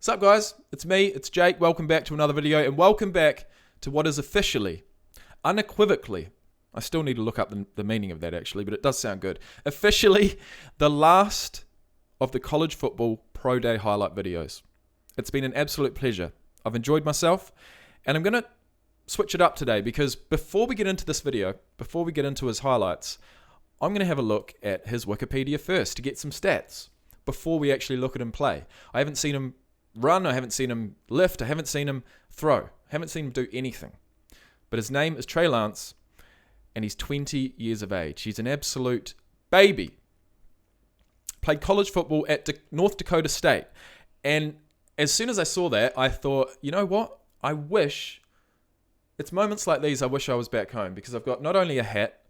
What's up, guys? It's me, it's Jake. Welcome back to another video, and welcome back to what is officially, unequivocally, I still need to look up the meaning of that actually, but it does sound good. Officially, the last of the college football pro day highlight videos. It's been an absolute pleasure. I've enjoyed myself, and I'm going to switch it up today because before we get into this video, before we get into his highlights, I'm going to have a look at his Wikipedia first to get some stats before we actually look at him play. I haven't seen him run, I haven't seen him lift, I haven't seen him throw, I haven't seen him do anything. But his name is TREY, and he's 20 years of age. He's an absolute baby. Played college football at North Dakota State. And as soon as I saw that, I thought, you know what? It's moments like these I wish I was back home, because I've got not only a hat,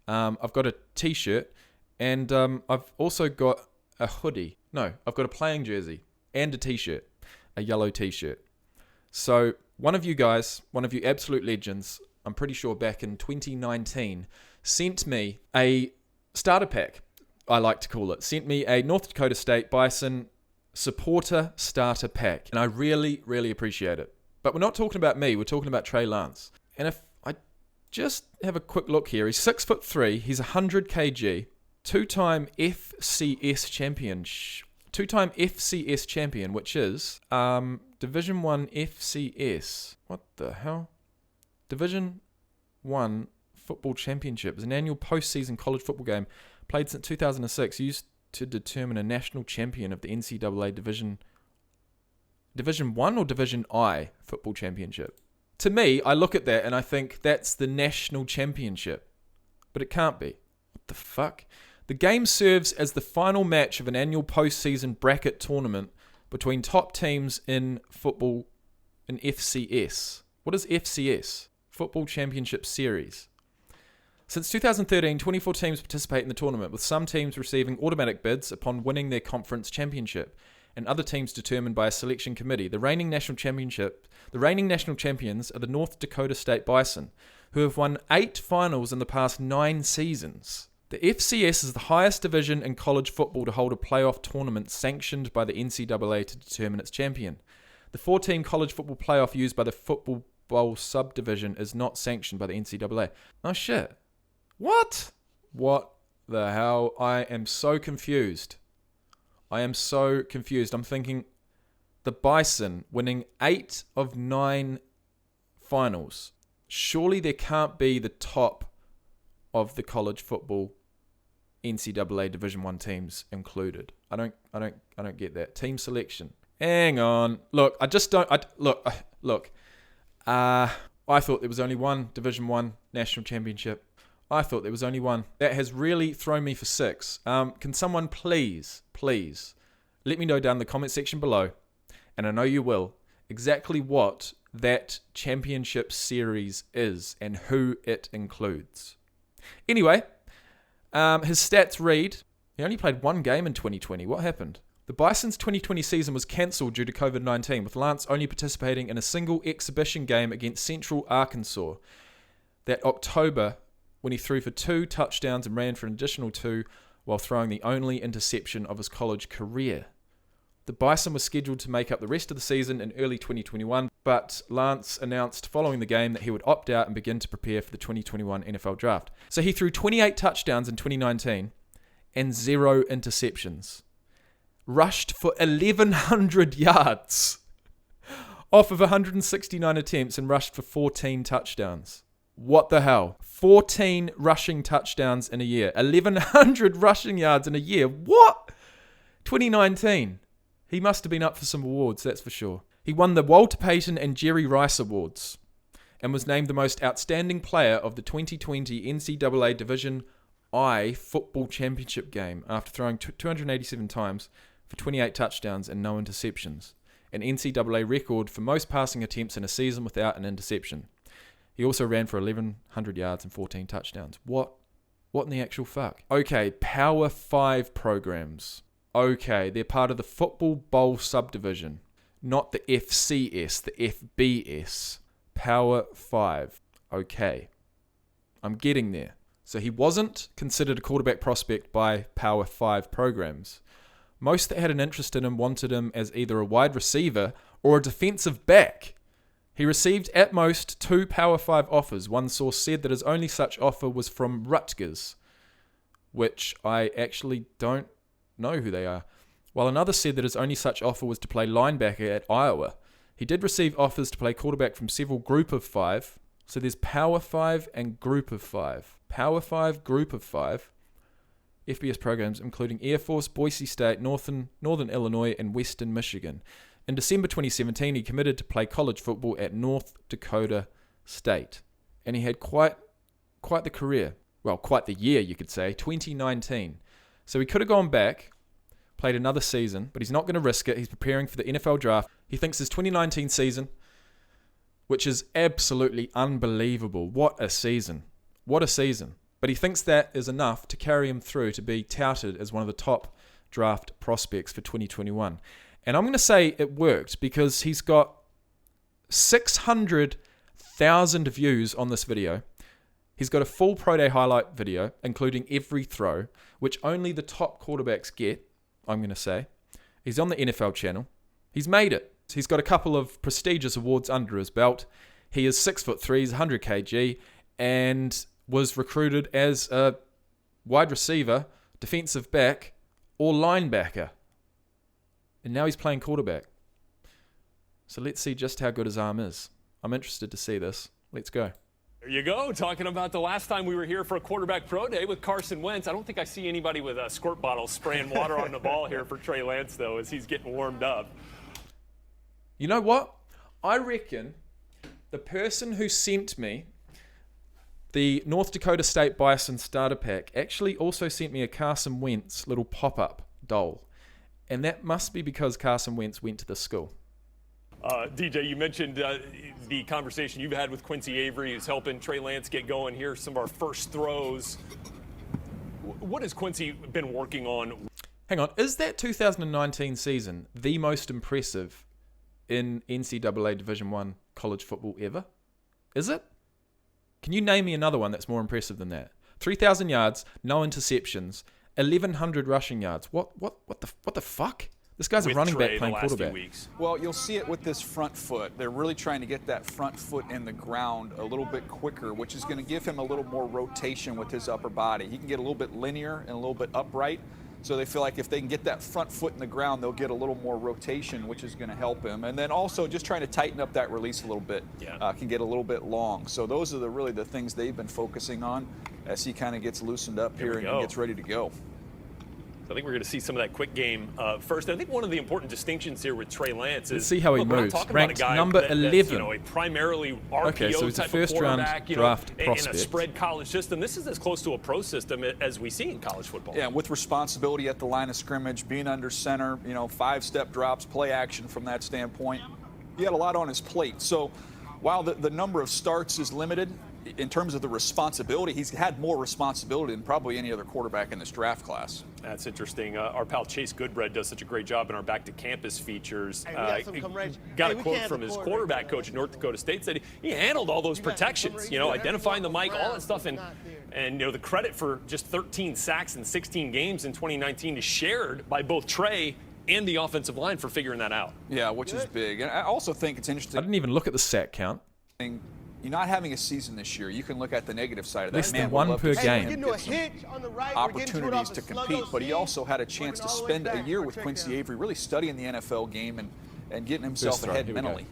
I've got a t-shirt, and I've also got a hoodie. No, I've got a playing jersey and a t-shirt, a yellow t-shirt. So one of you guys, one of you absolute legends, I'm pretty sure back in 2019, sent me a starter pack, I like to call it. Sent me a North Dakota State Bison supporter starter pack. And I really, really appreciate it. But we're not talking about me, we're talking about TREY. And if I just have a quick look here, he's 6'3", he's 100 kg, two-time FCS champion, which is Division 1 FCS. What the hell? Division 1 Football Championship is an annual postseason college football game played since 2006, used to determine a national champion of the NCAA Division 1 or Division I Football Championship. To me, I look at that and I think that's the national championship. But it can't be. What the fuck? The game serves as the final match of an annual postseason bracket tournament between top teams in football in FCS. What is FCS? Football Championship Series. Since 2013, 24 teams participate in the tournament, with some teams receiving automatic bids upon winning their conference championship, and other teams determined by a selection committee. The reigning national champions are the North Dakota State Bison, who have won 8 finals in the past 9 seasons. The FCS is the highest division in college football to hold a playoff tournament sanctioned by the NCAA to determine its champion. The 4-team college football playoff used by the Football Bowl subdivision is not sanctioned by the NCAA. Oh shit. What? What the hell? I am so confused. I'm thinking the Bison winning 8 of 9 finals. Surely there can't be the top of the college football NCAA Division 1 teams included. I don't get that. Team selection. Hang on. Look, I just don't look. I thought there was only one Division 1 national championship. I thought there was only one. That has really thrown me for 6. Can someone please let me know down in the comment section below, and I know you will, exactly what that championship series is and who it includes. Anyway, his stats read, he only played 1 game in 2020. What happened? The Bison's 2020 season was cancelled due to COVID-19, with Lance only participating in a single exhibition game against Central Arkansas that October, when he threw for 2 touchdowns and ran for an additional 2 while throwing the only interception of his college career. The Bison was scheduled to make up the rest of the season in early 2021, but Lance announced following the game that he would opt out and begin to prepare for the 2021 NFL Draft. So he threw 28 touchdowns in 2019 and 0 interceptions. Rushed for 1,100 yards off of 169 attempts and rushed for 14 touchdowns. What the hell? 14 rushing touchdowns in a year. 1,100 rushing yards in a year. What? 2019. He must have been up for some awards, that's for sure. He won the Walter Payton and Jerry Rice Awards and was named the most outstanding player of the 2020 NCAA Division I Football Championship game after throwing 287 times for 28 touchdowns and no interceptions, an NCAA record for most passing attempts in a season without an interception. He also ran for 1,100 yards and 14 touchdowns. What in the actual fuck? Okay, Power 5 programs. Okay, they're part of the Football Bowl subdivision, not the FCS, the FBS. Power 5. Okay, I'm getting there. So he wasn't considered a quarterback prospect by Power 5 programs, Most that had an interest in him wanted him as either a wide receiver or a defensive back. He received at most 2 Power 5 offers. One source said that his only such offer was from Rutgers, which I actually don't know who they are, while another said that his only such offer was to play linebacker at Iowa. He did receive offers to play quarterback from several Group of 5. So there's Power 5 and Group of 5. Power 5, Group of 5. FBS programs including Air Force, Boise State, Northern Illinois, and Western Michigan. In December 2017, he committed to play college football at North Dakota State. And he had quite the career. Well, quite the year, you could say, 2019. So he could have gone back, played another season, but he's not going to risk it. He's preparing for the NFL draft. He thinks his 2019 season, which is absolutely unbelievable. What a season. What a season. But he thinks that is enough to carry him through to be touted as one of the top draft prospects for 2021. And I'm going to say it worked because he's got 600,000 views on this video. He's got a full Pro Day highlight video, including every throw, which only the top quarterbacks get, I'm going to say. He's on the NFL channel. He's made it. He's got a couple of prestigious awards under his belt. He is 6'3", he's 100 kg, and was recruited as a wide receiver, defensive back, or linebacker. And now he's playing quarterback. So let's see just how good his arm is. I'm interested to see this. Let's go. There you go, talking about the last time we were here for a quarterback pro day with Carson Wentz. I don't think I see anybody with a squirt bottle spraying water on the ball here for Trey Lance, though, as he's getting warmed up. You know what? I reckon the person who sent me the North Dakota State Bison starter pack actually also sent me a Carson Wentz little pop-up doll. And that must be because Carson Wentz went to the school. DJ, you mentioned the conversation you've had with Quincy Avery, who's helping Trey Lance get going here, some of our first throws. What has Quincy been working on? Hang on, is that 2019 season the most impressive in NCAA Division I college football ever? Is it? Can you name me another one that's more impressive than that? 3,000 yards, no interceptions, 1,100 rushing yards. What the fuck? This guy's a running back playing quarterback. Well, you'll see it with this front foot. They're really trying to get that front foot in the ground a little bit quicker, which is going to give him a little more rotation with his upper body. He can get a little bit linear and a little bit upright. So they feel like if they can get that front foot in the ground, they'll get a little more rotation, which is going to help him. And then also just trying to tighten up that release a little bit. Can get a little bit long. So those are really the things they've been focusing on as he kind of gets loosened up here and gets ready to go. I think we're going to see some of that quick game first. I think one of the important distinctions here with Trey Lance is, let's see how he moves. Ranked number 11. A primarily RPO so he's a type first of round draft prospect in a spread college system. This is as close to a pro system as we see in college football. Yeah, with responsibility at the line of scrimmage, being under center, 5-step drops, play action from that standpoint. He had a lot on his plate. So while the number of starts is limited, in terms of the responsibility, he's had more responsibility than probably any other quarterback in this draft class. That's interesting. Our pal Chase Goodbread does such a great job in our Back to Campus features. Got a quote from his quarterback coach at North Dakota State, said he handled all those protections, identifying the mic, all that stuff. And the credit for just 13 sacks in 16 games in 2019 is shared by both Trey and the offensive line for figuring that out. Yeah, which is big. And I also think it's interesting. I didn't even look at the sack count. You're not having a season this year. You can look at the negative side of that. Less than one per game. Opportunities to compete, but he also had a chance to spend a year with Quincy Avery, really studying the NFL game and getting himself ahead mentally.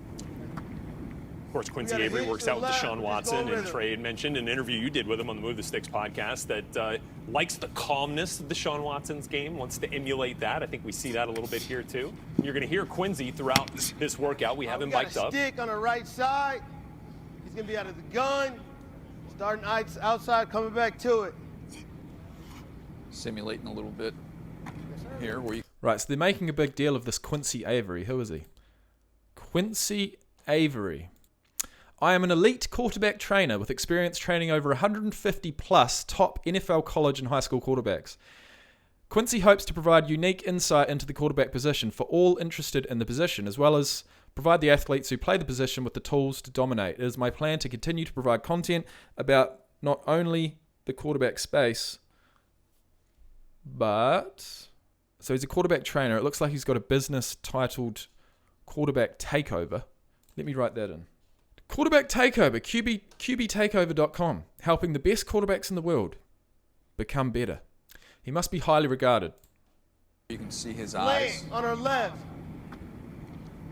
Of course, Quincy Avery works out with Deshaun Watson, and Trey had mentioned in an interview you did with him on the Move the Sticks podcast that likes the calmness of Deshaun Watson's game, wants to emulate that. I think we see that a little bit here, too. You're going to hear Quincy throughout this workout. We have him mic'd up. Stick on the right side. He's going to be out of the gun, starting outside, coming back to it. Simulating a little bit here. Right, so they're making a big deal of this Quincy Avery. Who is he? Quincy Avery. I am an elite quarterback trainer with experience training over 150 plus top NFL college and high school quarterbacks. Quincy hopes to provide unique insight into the quarterback position for all interested in the position, as well as provide the athletes who play the position with the tools to dominate. It is my plan to continue to provide content about not only the quarterback space, but So he's a quarterback trainer. It looks like he's got a business titled Quarterback Takeover. Let me write that in. Quarterback Takeover, QBtakeover.com, helping the best quarterbacks in the world become better. He must be highly regarded. You can see his eyes. On our left.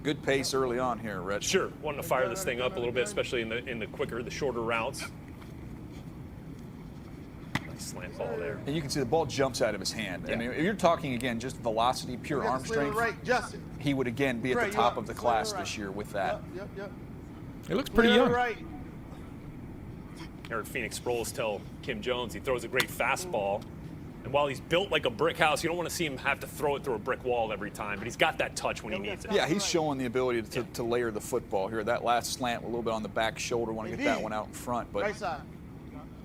Good pace early on here, Rich. Sure, wanting to fire this thing up a little bit, especially in the shorter routes. Nice slant ball there. And you can see the ball jumps out of his hand. Yeah. I mean, if you're talking, again, just velocity, pure arm strength, he would, again, be at the top of the class this year with that. Yep. He looks pretty young. Right. I heard Phoenix Sproles tell Kim Jones he throws a great fastball. And while he's built like a brick house, you don't want to see him have to throw it through a brick wall every time. But he's got that touch when he needs it. Yeah, he's showing the ability to layer the football here. That last slant, a little bit on the back shoulder, want to get that one out in front. But Right side.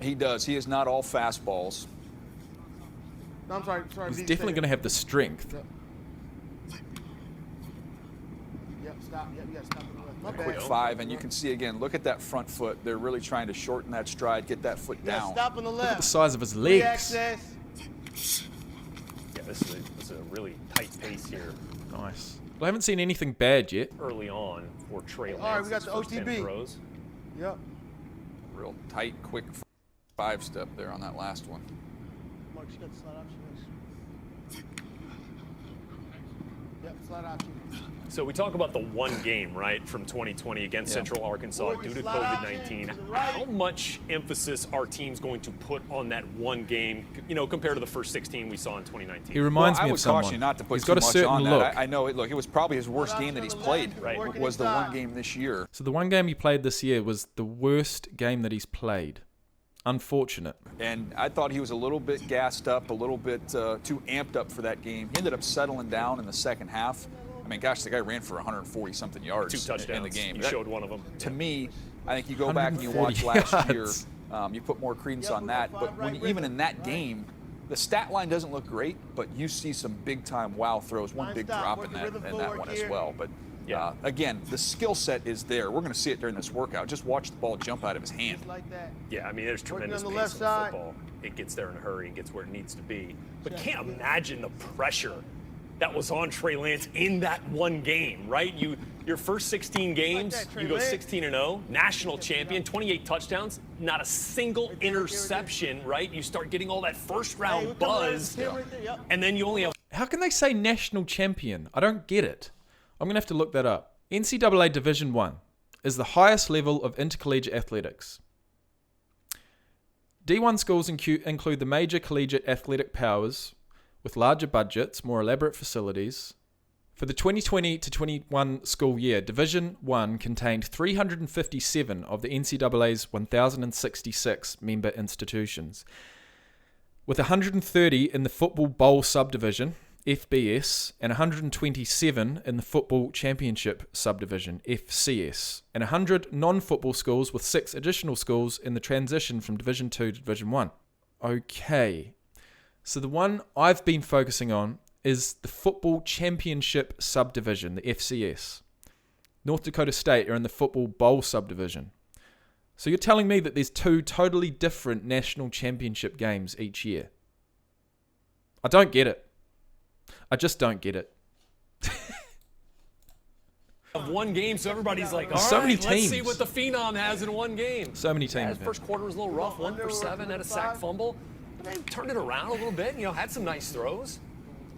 he does. He is not all fastballs. No, I'm sorry. He's definitely going to have the strength. Yep, stop. Yep, you got to stop. Quick 5, and you can see again, look at that front foot. They're really trying to shorten that stride, get that foot down. Stop on the left. Look at the size of his legs. Yeah, this is a really tight pace here. Nice. Well, I haven't seen anything bad yet. Early on for Trey Lance. All right, we got the first 10 OTB. throws. Yep. Real tight, quick 5-step there on that last one. Mark, you got the slide option. Yep, slide option. So we talk about the one game, right, from 2020 against Central Arkansas due to COVID-19. How much emphasis are teams going to put on that one game, compared to the first 16 we saw in 2019? He reminds me of someone. I would caution you not to put He's too got a much certain on look. that. I know. Look, it was probably his worst game that he's played. Right. Was the one game this year. So the one game he played this year was the worst game that he's played. Unfortunate. And I thought he was a little bit gassed up, a little bit too amped up for that game. He ended up settling down in the second half. I mean, gosh, the guy ran for 140-something yards 2 touchdowns. in the game. You showed one of them. To me, I think you go back and you watch last year, yards. you put more credence on that. But even in that game, the stat line doesn't look great, but you see some big-time wow throws, one big drop in that one as well. But again, the skill set is there. We're going to see it during this workout. Just watch the ball jump out of his hand. Yeah, I mean, there's tremendous on the pace left in side. football. It gets there in a hurry and gets where it needs to be. But can't imagine the pressure that was on Trey Lance in that one game, right? Your first 16 games, you go 16-0, national champion, 28 touchdowns, not a single interception, right? You start getting all that first-round buzz, and then you only have... How can they say national champion? I don't get it. I'm going to have to look that up. NCAA Division I is the highest level of intercollegiate athletics. D1 schools include the major collegiate athletic powers with larger budgets, more elaborate facilities. For the 2020 to 21 school year, Division I contained 357 of the NCAA's 1,066 member institutions, with 130 in the Football Bowl subdivision, FBS, and 127 in the Football Championship subdivision, FCS, and 100 non-football schools with 6 additional schools in the transition from Division II to Division I. Okay, so the one I've been focusing on is the Football Championship subdivision, the FCS. North Dakota State are in the Football Bowl subdivision. So you're telling me that there's 2 totally different national championship games each year? I don't get it. I just don't get it. Of one game, so everybody's like, all So right, many let's see teams. what the Phenom has in one game. So many teams, Yeah, man. his first quarter was a little rough, 1 for 7, had a sack fumble. But then turned it around a little bit, had some nice throws.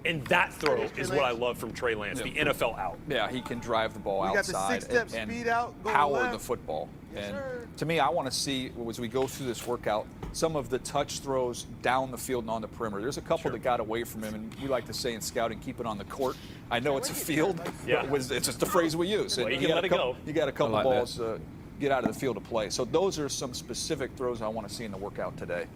And that throw is what I love from Trey Lance, the NFL out. Yeah, he can drive the ball We got the outside 6-step and speed out, go power left. the football. Yes, And sir. to me, I want to see, as we go through this workout, some of the touch throws down the field and on the perimeter. There's a couple that got away from him, and we like to say in scouting, keep it on the court. I know it's a field, Yeah. but it's just the phrase we use. Well, And you can got let a it couple- go. You got a couple I like balls get out of the field to play. So those are some specific throws I want to see in the workout today.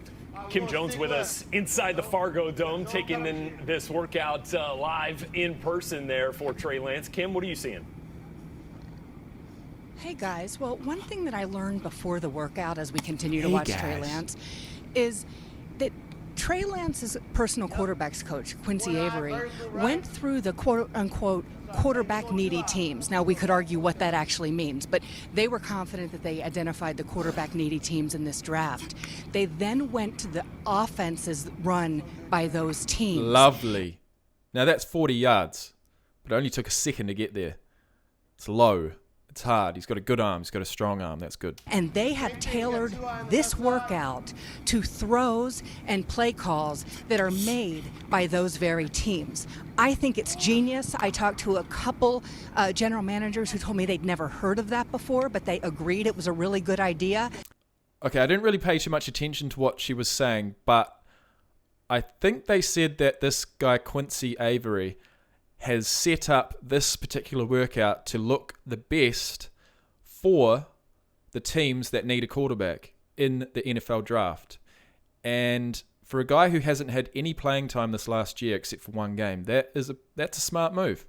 Kim Jones with us inside the Fargo Dome, taking in this workout live in person there for Trey Lance. Kim, what are you seeing? Hey guys, well, one thing that I learned before the workout as we continue to watch Trey Lance is that Trey Lance's personal quarterbacks coach, Quincy Avery, went through the quote-unquote quarterback-needy teams. Now, we could argue what that actually means, but they were confident that they identified the quarterback-needy teams in this draft. They then went to the offenses run by those teams. Lovely. Now that's 40 yards, but it only took a second to get there. It's low. It's hard. He's got a good arm. He's got a strong arm. That's good. And they have tailored this workout to throws and play calls that are made by those very teams. I think it's genius. I talked to a couple general managers who told me they'd never heard of that before, but they agreed it was a really good idea. Okay, I didn't really pay too much attention to what she was saying, but I think they said that this guy, Quincy Avery, has set up this particular workout to look the best for the teams that need a quarterback in the NFL draft. And for a guy who hasn't had any playing time this last year except for one game, that's a smart move.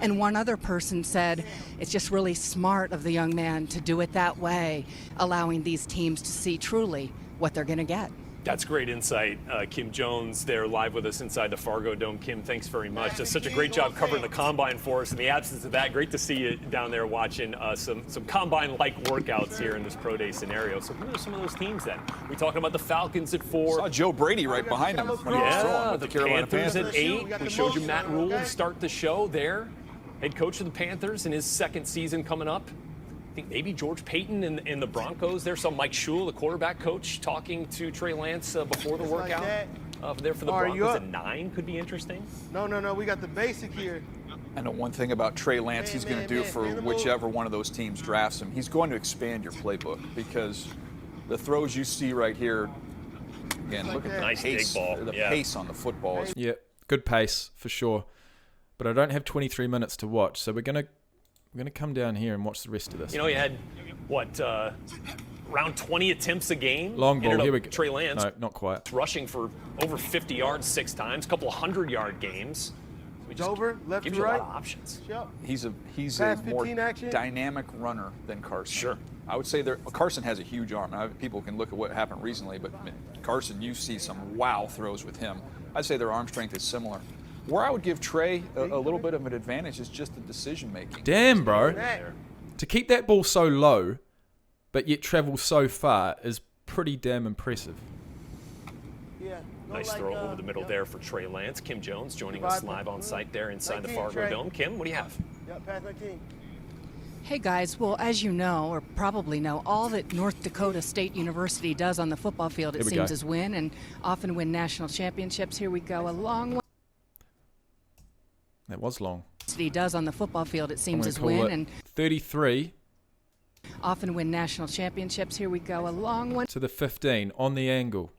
And one other person said it's just really smart of the young man to do it that way, allowing these teams to see truly what they're going to get. That's great insight. Kim Jones there live with us inside the Fargo Dome. Kim, thanks very much. Does such a great job covering the Combine for us. In the absence of that, great to see you down there watching some Combine-like workouts here in this Pro Day scenario. So who are some of those teams then? We talking about the Falcons at 4. Saw Joe Brady right behind him when he was throwing with the Carolina Panthers Panthers. at 8. We showed you Matt Rule to start the show there. Head coach of the Panthers in his second season coming up. I think maybe George Payton in the Broncos. There's some Mike Shule, the quarterback coach, talking to Trey Lance before the workout. There for the Broncos at 9 could be interesting. No. We got the basic here. I know one thing about Trey Lance he's going to do for whichever one of those teams drafts him. He's going to expand your playbook because the throws you see right here, again, look at the nice pace, big ball. the pace on the football. Yeah, good pace for sure. But I don't have 23 minutes to watch, so we're gonna come down here and watch the rest of this. You had around 20 attempts a game. Long ball. Here we go. Trey Lance. No, not quite. Rushing for over 50 yards 6 times, a couple 100-yard games. Over, left gives to you right. a lot of options. Yep. He's Pass a more 15 action. dynamic runner than Carson. Sure. I would say Carson has a huge arm. People can look at what happened recently, but Carson, you see some wow throws with him. I'd say their arm strength is similar. Where I would give Trey a little bit of an advantage is just the decision making. Damn, bro. To keep that ball so low, but yet travel so far is pretty damn impressive. Yeah. Nice throw over the middle there for Trey Lance. Kim Jones joining us live on site there inside the 19, Fargo Trey. Dome. Kim, what do you have? Yep, pass 19. Hey guys, well, as you know, or probably know, all that North Dakota State University does on the football field, it seems, is win, and often win national championships. Here we go, a long way. That was long. He does on the football field, it seems, is win, and 33 often win national championships. Here we go, a long one. to the 15 on the angle.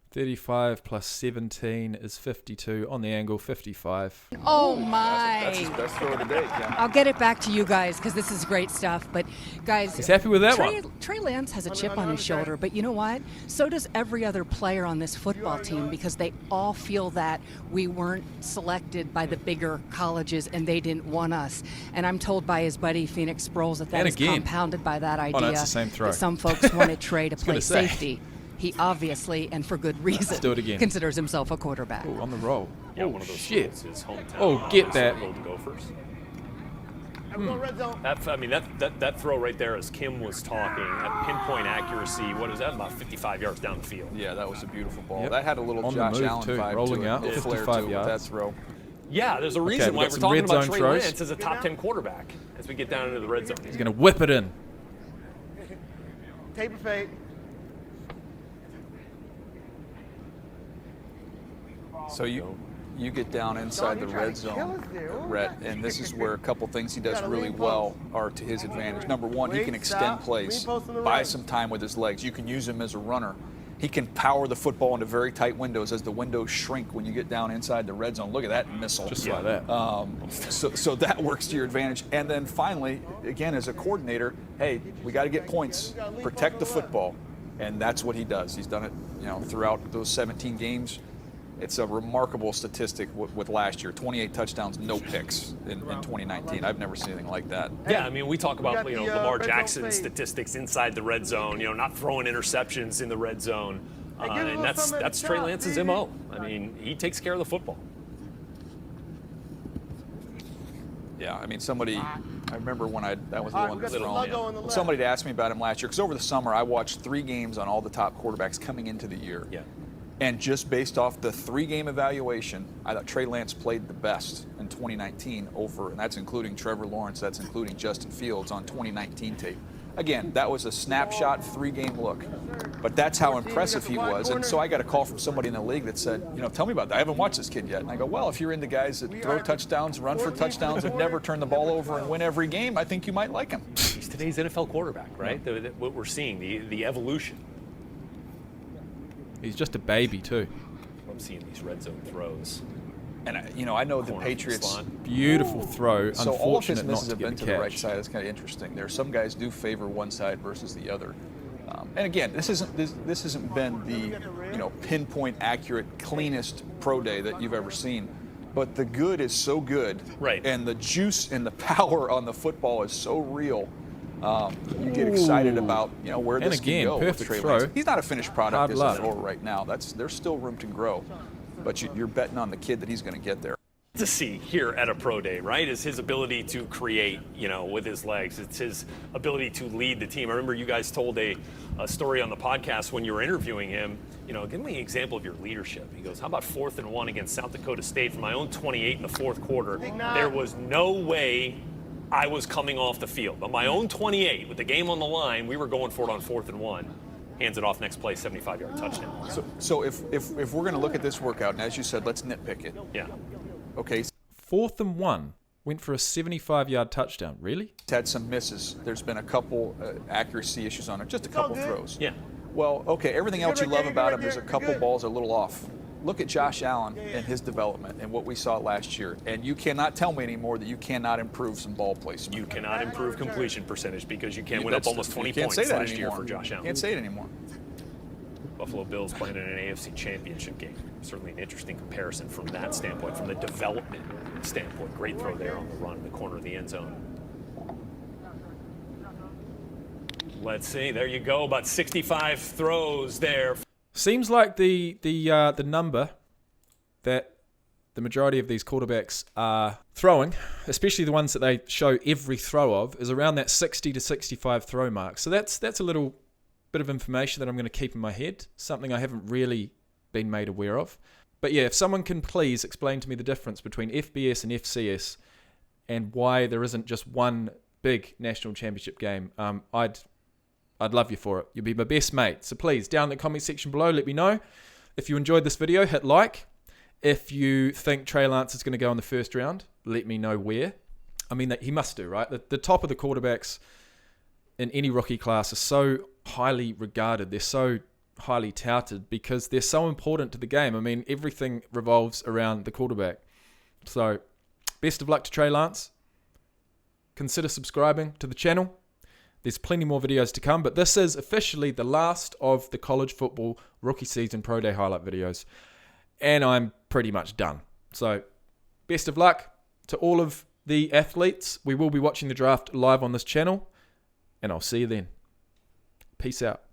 35 plus 17 is 52. On the angle, 55. Oh my! That's his best throw of the day, Ken. I'll get it back to you guys because this is great stuff. But guys, He's happy with that one. Trey Lance has a chip on his shoulder, but you know what? So does every other player on this football team because they all feel that we weren't selected by the bigger colleges and they didn't want us. And I'm told by his buddy Phoenix Sproles that is compounded by that idea no, it's the same throw. that some folks wanted Trey to play say. safety. He obviously, and for good reason, Let's do it again. considers himself a quarterback. Ooh, on the roll. Yeah, one of those shit. schools, his hometown. Oh, get that. Golden Gophers. Red zone. That throw right there, as Kim was talking, that pinpoint accuracy. What is that? About 55 yards down the field. Yeah, that was a beautiful ball. Yep. That had a little On the Josh move, Allen too. vibe Rolling to it. out, A little flair 55 to it with yards. that throw. Yeah, there's a reason we why got we're some talking red about zone Trey throws. Lance as a top 10 quarterback as we get down into the red zone. He's going to whip it in. Taper fade. So you get down inside the red zone, Rhett, and this is where a couple things he does really well are to his advantage. Number one, he can extend plays, buy some time with his legs. You can use him as a runner. He can power the football into very tight windows as the windows shrink when you get down inside the red zone. Look at that missile. Just like that. So that works to your advantage. And then finally, again, as a coordinator, hey, we got to get points, protect the football, and that's what he does. He's done it, throughout those 17 games. It's a remarkable statistic with last year. 28 touchdowns, no picks in 2019. I've never seen anything like that. Yeah, I mean, we talk about Lamar Jackson's statistics inside the red zone. Not throwing interceptions in the red zone, and that's Trey Lance's MO. I mean, he takes care of the football. Yeah, I mean, I remember when that was the one that thrown. Somebody asked me about him last year because over the summer I watched 3 games on all the top quarterbacks coming into the year. Yeah. And just based off the 3-game evaluation, I thought Trey Lance played the best in 2019 over, and that's including Trevor Lawrence, that's including Justin Fields on 2019 tape. Again, that was a snapshot 3-game look, but that's how impressive he was. And so I got a call from somebody in the league that said, tell me about that. I haven't watched this kid yet. And I go, well, if you're into guys that throw touchdowns, run for touchdowns, and never turn the ball over and win every game, I think you might like him. He's today's NFL quarterback, right? What we're seeing, the evolution. He's just a baby too. I'm seeing these red zone throws. And I know the Patriots. Beautiful throw. So all of his Unfortunate not misses to have get been the to the right catch. side. That's kind of interesting. There are some guys do favor one side versus the other. And again, this hasn't been the pinpoint accurate, cleanest pro day that you've ever seen. But the good is so good, right? And the juice and the power on the football is so real. You get excited about where this can go. Perfect with Trey throw. Lance. He's not a finished product Hard as luck. a thrower right now. There's still room to grow, but you're betting on the kid that he's going to get there. To see here at a pro day, right, is his ability to create, with his legs. It's his ability to lead the team. I remember you guys told a story on the podcast when you were interviewing him. Give me an example of your leadership. He goes, how about 4th and 1 against South Dakota State from my own 28 in the 4th quarter? There was no way I was coming off the field. On my own 28, with the game on the line, we were going for it on 4th and 1. Hands it off next play, 75-yard touchdown. So if we're going to look at this workout, and as you said, let's nitpick it. Yeah. Okay. 4th and 1 went for a 75-yard touchdown. Really? It's had some misses. There's been a couple accuracy issues on it, just a couple throws. Yeah. Well, okay, everything else you love about him, there's a couple balls a little off. Look at Josh Allen and his development and what we saw last year. And you cannot tell me anymore that you cannot improve some ball placement. You cannot improve completion percentage because you can't win up almost 20 points last year for Josh Allen. Can't say it anymore. Buffalo Bills playing in an AFC championship game. Certainly an interesting comparison from that standpoint, from the development standpoint. Great throw there on the run in the corner of the end zone. Let's see, there you go, about 65 throws there. Seems like the number that the majority of these quarterbacks are throwing, especially the ones that they show every throw of, is around that 60 to 65 throw mark. So that's a little bit of information that I'm going to keep in my head, something I haven't really been made aware of. But yeah, if someone can please explain to me the difference between FBS and FCS and why there isn't just one big national championship game, I'd love you for it. You'll be my best mate. So please, down in the comment section below, let me know. If you enjoyed this video, hit like. If you think Trey Lance is going to go in the first round, let me know where. I mean, he must do, right? The top of the quarterbacks in any rookie class are so highly regarded. They're so highly touted because they're so important to the game. I mean, everything revolves around the quarterback. So, best of luck to Trey Lance. Consider subscribing to the channel. There's plenty more videos to come, but this is officially the last of the college football rookie season pro day highlight videos. And I'm pretty much done. So, best of luck to all of the athletes. We will be watching the draft live on this channel, and I'll see you then. Peace out.